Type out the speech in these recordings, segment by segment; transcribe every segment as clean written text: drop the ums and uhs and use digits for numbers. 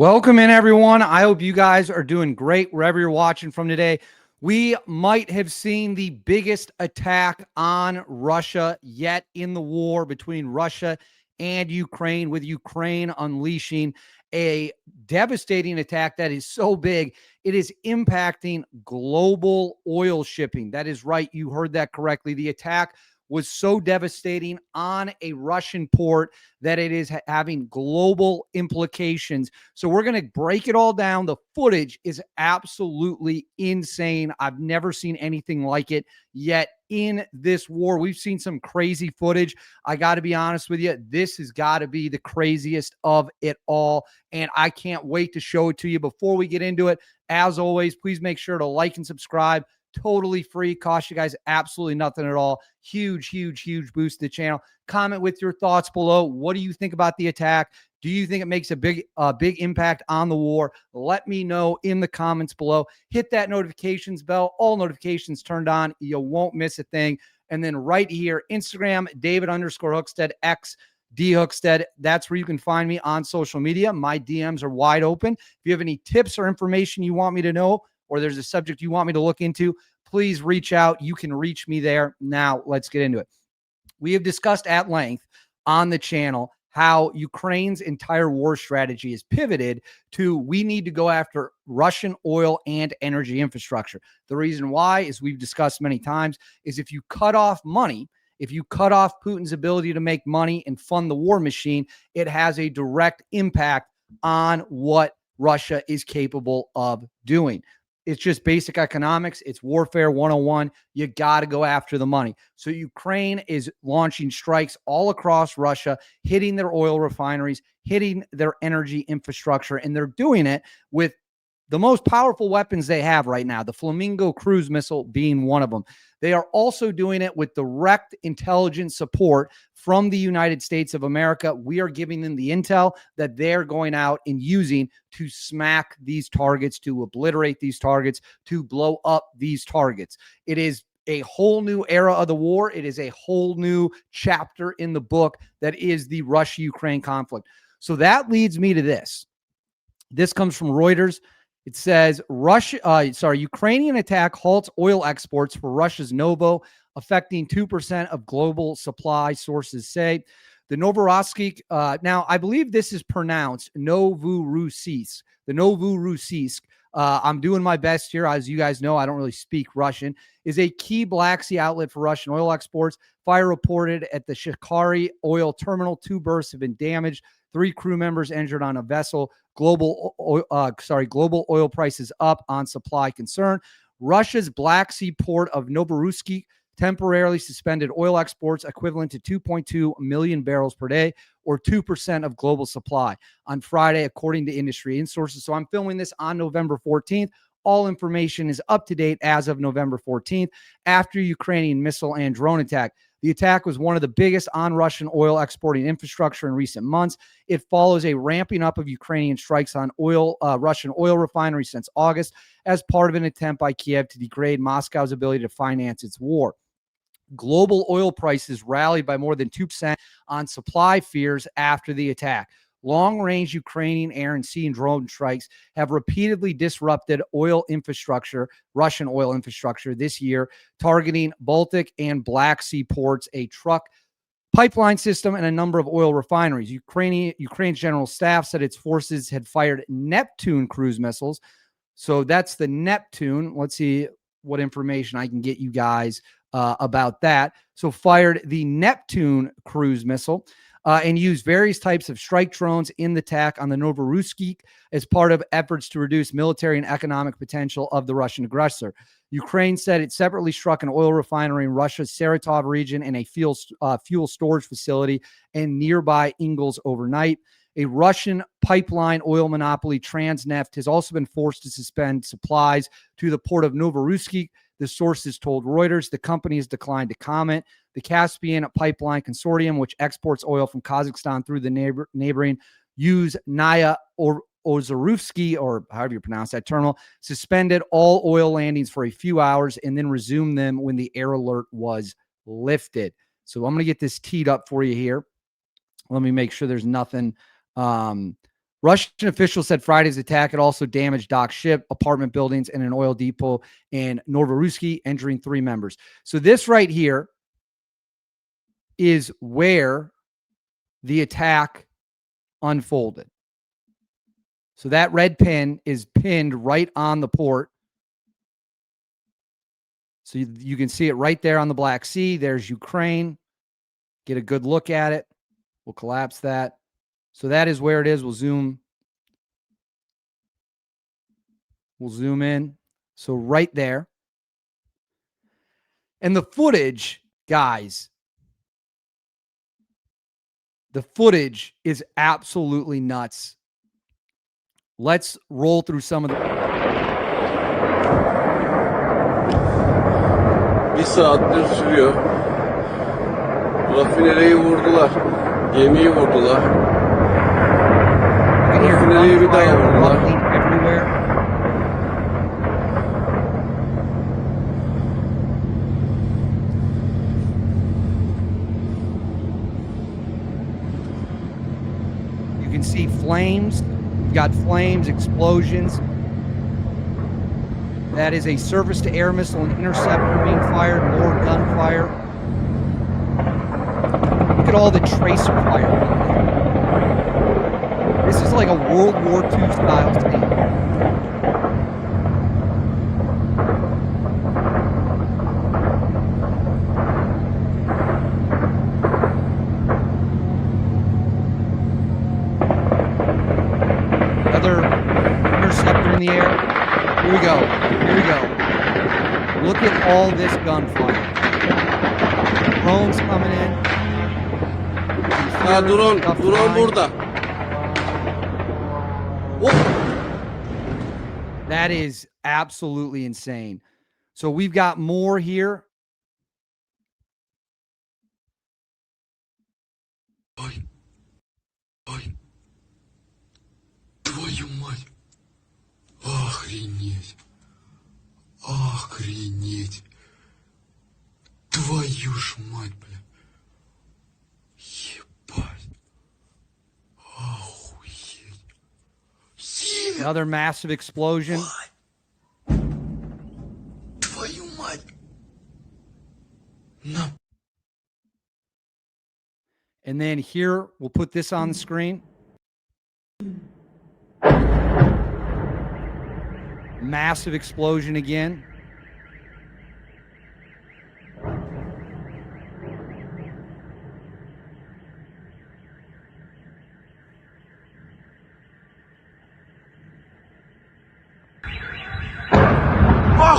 Welcome in, everyone. I hope you guys are doing great wherever you're watching from today. We might have seen the biggest attack on Russia yet in the war between Russia and Ukraine, with Ukraine unleashing a devastating attack that is so big, it is impacting global oil shipping. That is right. You heard that correctly. The attack was so devastating on a Russian port that it is having global implications. So we're going to break it all down. The footage is absolutely insane. I've never seen anything like it yet in this war. We've seen some crazy footage. I got to be honest with you. This has got to be the craziest of it all. And I can't wait to show it to you. Before we get into it, as always, please make sure to like and subscribe. Totally free, cost you guys absolutely nothing at all. Huge boost to the channel. Comment with your thoughts below. What do you think about the attack? Do you think it makes a big impact on the war? Let me know in the comments below. Hit that notifications bell, all notifications turned on. You won't miss a thing. And then right here, Instagram, David_Hookstead, X, D Hookstead. That's where you can find me on social media. My DMs are wide open. If you have any tips or information you want me to know, or there's a subject you want me to look into, please reach out. You can reach me there. Now, let's get into it. We have discussed at length on the channel how Ukraine's entire war strategy is pivoted to we need to go after Russian oil and energy infrastructure. The reason why, as we've discussed many times, is if you cut off money, if you cut off Putin's ability to make money and fund the war machine, it has a direct impact on what Russia is capable of doing. It's just basic economics. It's warfare 101. You got to go after the money. So Ukraine is launching strikes all across Russia, hitting their oil refineries, hitting their energy infrastructure, and they're doing it with the most powerful weapons they have right now, the Flamingo cruise missile being one of them. They are also doing it with direct intelligence support from the United States of America. We are giving them the intel that they're going out and using to smack these targets, to obliterate these targets, to blow up these targets. It is a whole new era of the war. It is a whole new chapter in the book that is the Russia-Ukraine conflict. So that leads me to this. This comes from Reuters. It says Ukrainian attack halts oil exports for Russia's Novo, affecting 2% of global supply, sources say. The Novorossiysk, now I believe this is pronounced Novorossiysk. The Novorossiysk, I'm doing my best here. As you guys know, I don't really speak Russian, is a key Black Sea outlet for Russian oil exports. Fire reported at the Shikari oil terminal. 2 berths have been damaged. 3 crew members injured on a vessel. Global oil prices up on supply concern. Russia's Black Sea port of Novorossiysk temporarily suspended oil exports equivalent to 2.2 million barrels per day, or 2% of global supply on Friday, according to industry sources. So I'm filming this on November 14th. All information is up to date as of November 14th, after Ukrainian missile and drone attack. The attack was one of the biggest on Russian oil exporting infrastructure in recent months. It follows a ramping up of Ukrainian strikes on Russian oil refineries since August, as part of an attempt by Kiev to degrade Moscow's ability to finance its war. Global oil prices rallied by more than 2% on supply fears after the attack. Long-range Ukrainian air and sea and drone strikes have repeatedly disrupted oil infrastructure, Russian oil infrastructure this year, targeting Baltic and Black Sea ports, a truck pipeline system, and a number of oil refineries. Ukraine's general staff said its forces had fired Neptune cruise missiles. So that's the Neptune. Let's see what information I can get you guys about that. So fired the Neptune cruise missile and used various types of strike drones in the attack on the Novorossiysk as part of efforts to reduce military and economic potential of the Russian aggressor. Ukraine said it separately struck an oil refinery in Russia's Saratov region and a fuel storage facility in nearby Ingles overnight. A Russian pipeline oil monopoly, Transneft, has also been forced to suspend supplies to the port of Novorossiysk. The sources told Reuters the company has declined to comment. The Caspian Pipeline Consortium, which exports oil from Kazakhstan through the neighboring Yuzhnaya Ozeruvsky, or however you pronounce that terminal, suspended all oil landings for a few hours and then resumed them when the air alert was lifted. So I'm going to get this teed up for you here. Let me make sure there's nothing Russian officials said Friday's attack had also damaged dock ship, apartment buildings, and an oil depot in Novorossiysk, injuring 3 members. So this right here is where the attack unfolded. So that red pin is pinned right on the port. So you can see it right there on the Black Sea. There's Ukraine. Get a good look at it. We'll collapse that. So that is where it is. We'll zoom in. So right there. And the footage, guys, the footage is absolutely nuts. Let's roll through some of the... Bir saattir sürüyor. Rafinereyi vurdular. Gemiyi vurdular. Rafinereyi bir daha vurdular. You can see flames. You've got flames, explosions. That is a surface-to-air missile and interceptor being fired, more gunfire. Look at all the tracer fire. This is like a World War II style scene. Another interceptor in the air. Here we go. Here we go. Look at all this gunfire. Drones coming in. Drone burada. That is absolutely insane. So we've got more here. Ой. Твою мать. Охренеть. Охренеть. Твою ж мать, бля. Ебать. Охуеть. Another massive explosion. Твою мать. На. And then here, we'll put this on the screen. Massive explosion again.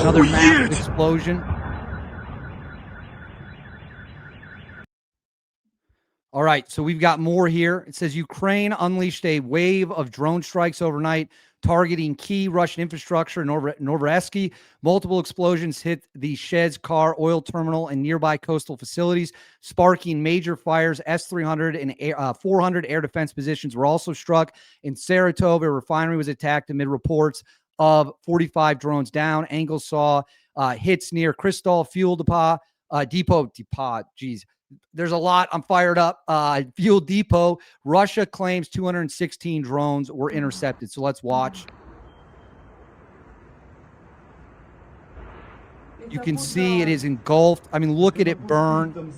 Another massive explosion. All right, so we've got more here. It says Ukraine unleashed a wave of drone strikes overnight, targeting key Russian infrastructure in Novorossiysk. Multiple explosions hit the sheds, car, oil terminal, and nearby coastal facilities, sparking major fires. S-300 and 400 air defense positions were also struck. In Saratov, a refinery was attacked amid reports of 45 drones down. Angles saw hits near Kristall fuel depot. Geez. There's a lot. I'm fired up. Fuel depot. Russia claims 216 drones were intercepted. So let's watch. You can see it is engulfed. I mean, look at it burn.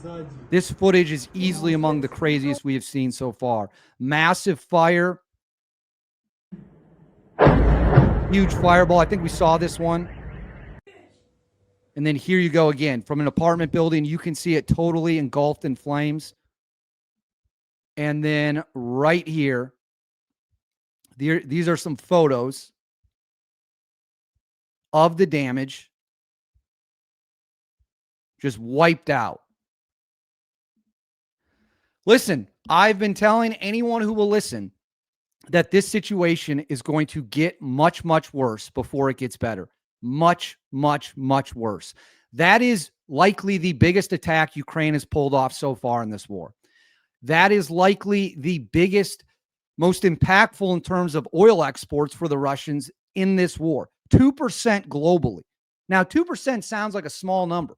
This footage is easily among the craziest we have seen so far. Massive fire. Huge fireball. I think we saw this one. And then here you go again from an apartment building. You can see it totally engulfed in flames. And then right here, these are some photos of the damage. Just wiped out. Listen, I've been telling anyone who will listen that this situation is going to get much, much worse before it gets better. Much, much, much worse. That is likely the biggest attack Ukraine has pulled off so far in this war. That is likely the biggest, most impactful in terms of oil exports for the Russians in this war. 2% globally. Now, 2% sounds like a small number.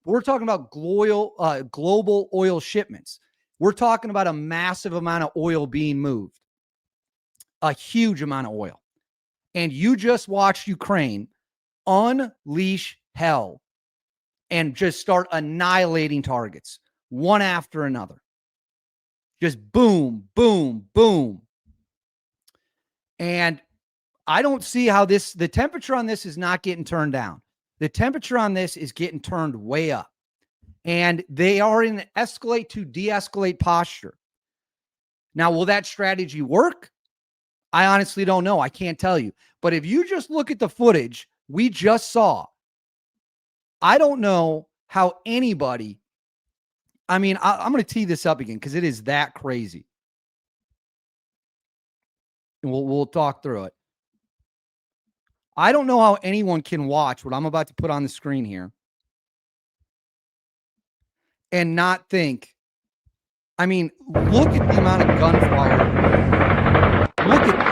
We're talking about global oil shipments. We're talking about a massive amount of oil being moved. a huge amount of oil. And you just watched Ukraine unleash hell and just start annihilating targets one after another. Just boom, boom, boom. And I don't see how the temperature on this is not getting turned down. The temperature on this is getting turned way up. And they are in an escalate to de-escalate posture. Now, will that strategy work? I honestly don't know. I can't tell you. But if you just look at the footage we just saw, I don't know how anybody, I'm going to tee this up again because it is that crazy. And we'll talk through it. I don't know how anyone can watch what I'm about to put on the screen here and not think, look at the amount of gunfire. Look at this.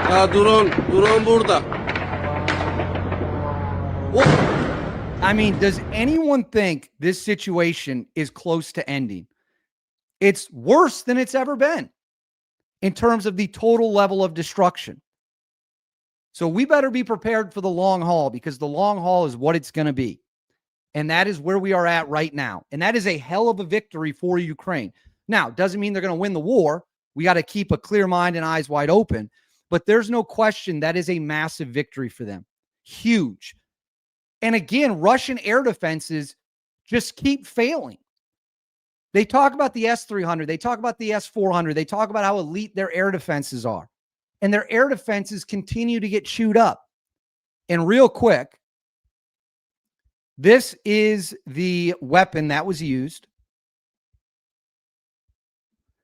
Ya drone burada. Does anyone think this situation is close to ending? It's worse than it's ever been in terms of the total level of destruction. So we better be prepared for the long haul, because the long haul is what it's going to be. And that is where we are at right now. And that is a hell of a victory for Ukraine. Now, doesn't mean they're going to win the war. We got to keep a clear mind and eyes wide open. But there's no question that is a massive victory for them. Huge. And again, Russian air defenses just keep failing. They talk about the S-300. They talk about the S-400. They talk about how elite their air defenses are. And their air defenses continue to get chewed up. And real quick, this is the weapon that was used.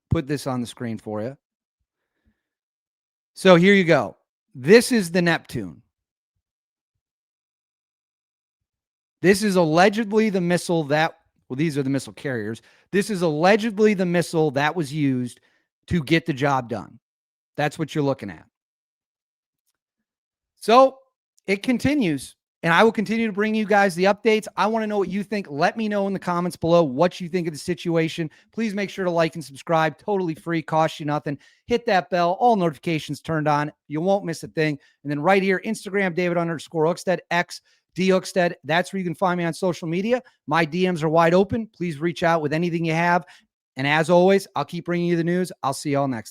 Put this on the screen for you. So here you go. This is the Neptune. This is allegedly the missile that, well, these are the missile carriers. This is allegedly the missile that was used to get the job done. That's what you're looking at. So it continues, and I will continue to bring you guys the updates. I want to know what you think. Let me know in the comments below what you think of the situation. Please make sure to like and subscribe. Totally free, costs you nothing. Hit that bell, all notifications turned on. You won't miss a thing. And then right here, Instagram, David_Hookstead, X, D Hookstead. That's where you can find me on social media. My DMs are wide open. Please reach out with anything you have. And as always, I'll keep bringing you the news. I'll see y'all next time.